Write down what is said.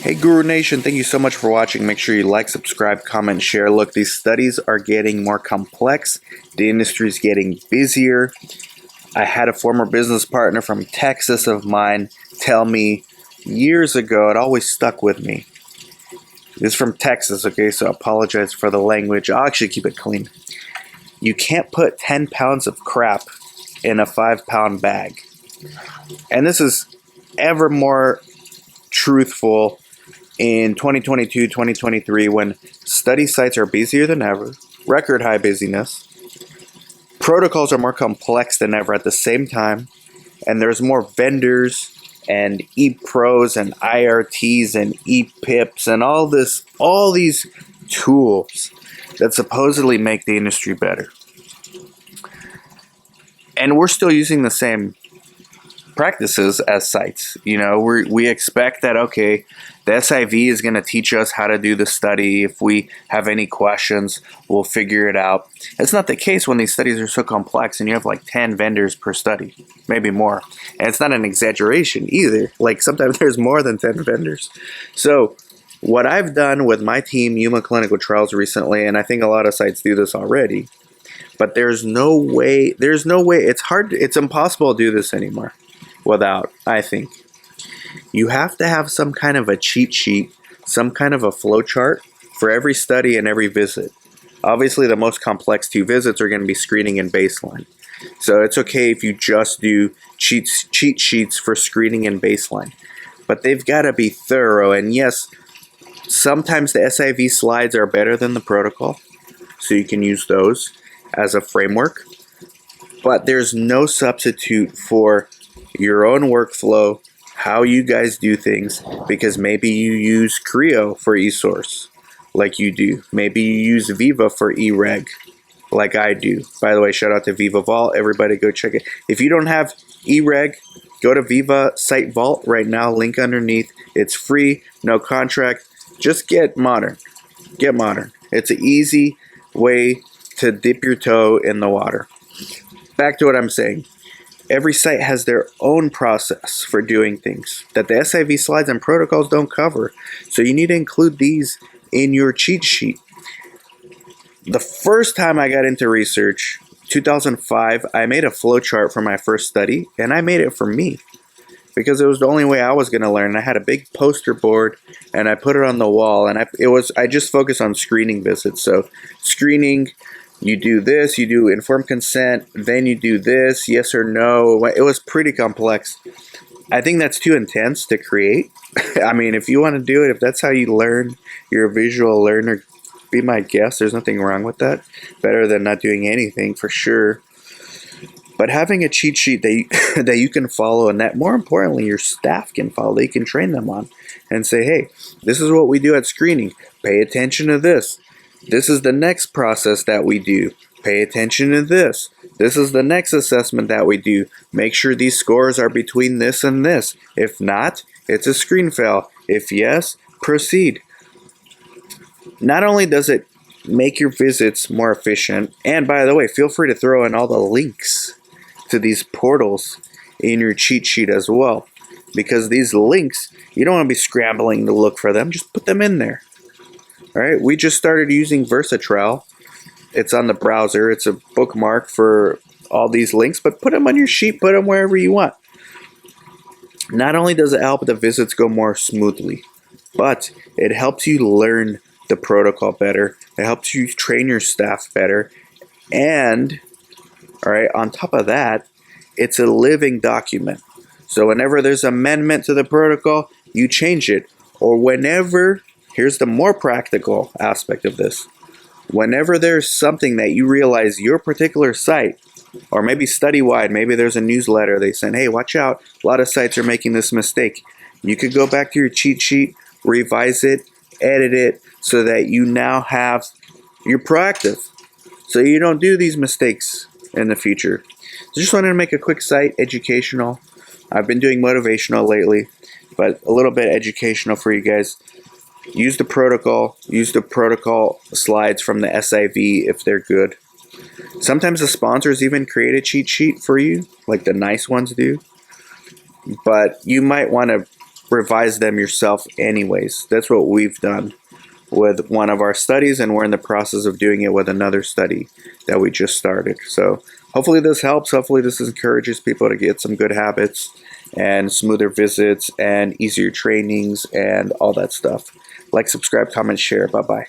Hey Guru Nation, thank you so much for watching. Make sure you like, subscribe, comment, share. Look, these studies are getting more complex. The industry is getting busier. I had a former business partner from Texas of mine tell me years ago, it always stuck with me. This is from Texas, okay, so I apologize for the language. I'll actually keep it clean. You can't put 10 pounds of crap in a 5-pound bag. And this is ever more truthful in 2022, 2023, when study sites are busier than ever, record high busyness, protocols are more complex than ever at the same time, and there's more vendors and ePros and IRTs and ePIPs and all these tools that supposedly make the industry better. And we're still using the same practices as sites. You know, we expect that, okay, the SIV is going to teach us how to do the study. If we have any questions, we'll figure it out. It's not the case when these studies are so complex and you have like 10 vendors per study, maybe more. And it's not an exaggeration either. Like sometimes there's more than 10 vendors. So what I've done with my team, Yuma Clinical Trials, recently, and I think a lot of sites do this already, but there's no way, it's impossible to do this anymore without, I think. You have to have some kind of a cheat sheet, some kind of a flow chart for every study and every visit. Obviously, the most complex 2 visits are going to be screening and baseline. So it's okay if you just do cheat sheets for screening and baseline. But they've got to be thorough. And yes, sometimes the SIV slides are better than the protocol, so you can use those as a framework. But there's no substitute for your own workflow, how you guys do things, because maybe you use Creo for eSource like you do. Maybe you use Viva for eReg like I do. By the way, shout out to Viva Vault. Everybody go check it. If you don't have eReg, go to Viva Site Vault right now, link underneath. It's free, no contract. Just get modern. Get modern. It's an easy way to dip your toe in the water. Back to what I'm saying. Every site has their own process for doing things that the SIV slides and protocols don't cover. So you need to include these in your cheat sheet. The first time I got into research, 2005, I made a flow chart for my first study, and I made it for me because it was the only way I was going to learn. I had a big poster board and I put it on the wall, and I just focused on screening visits. So screening, you do this, you do informed consent, then you do this, yes or no. It was pretty complex. I think that's too intense to create. I mean, if you want to do it, if that's how you learn, you're a visual learner, be my guest. There's nothing wrong with that. Better than not doing anything, for sure. But having a cheat sheet that you can follow, and that more importantly, your staff can follow, they can train them on, and say, hey, this is what we do at screening. Pay attention to this. This is the next process that we do. Pay attention to this. This is the next assessment that we do. Make sure these scores are between this and this. If not, it's a screen fail. If yes, proceed. Not only does it make your visits more efficient, and by the way, feel free to throw in all the links to these portals in your cheat sheet as well. Because these links, you don't want to be scrambling to look for them. Just put them in there. All right, we just started using VersaTrail. It's on the browser. It's a bookmark for all these links, but put them on your sheet, put them wherever you want. Not only does it help the visits go more smoothly, but it helps you learn the protocol better. It helps you train your staff better. And, all right, on top of that, it's a living document. So whenever there's amendment to the protocol, you change it. Or whenever, here's the more practical aspect of this. Whenever there's something that you realize your particular site, or maybe study-wide, maybe there's a newsletter they send, hey, watch out, a lot of sites are making this mistake. You could go back to your cheat sheet, revise it, edit it, so that you now have, you're proactive, so you don't do these mistakes in the future. So just wanted to make a quick site, educational. I've been doing motivational lately, but a little bit educational for you guys. Use the protocol slides from the SIV if they're good. Sometimes the sponsors even create a cheat sheet for you, like the nice ones do. But you might want to revise them yourself anyways. That's what we've done with one of our studies, and we're in the process of doing it with another study that we just started. So hopefully this helps. Hopefully this encourages people to get some good habits and smoother visits and easier trainings and all that stuff. Like, subscribe, comment, share. Bye-bye.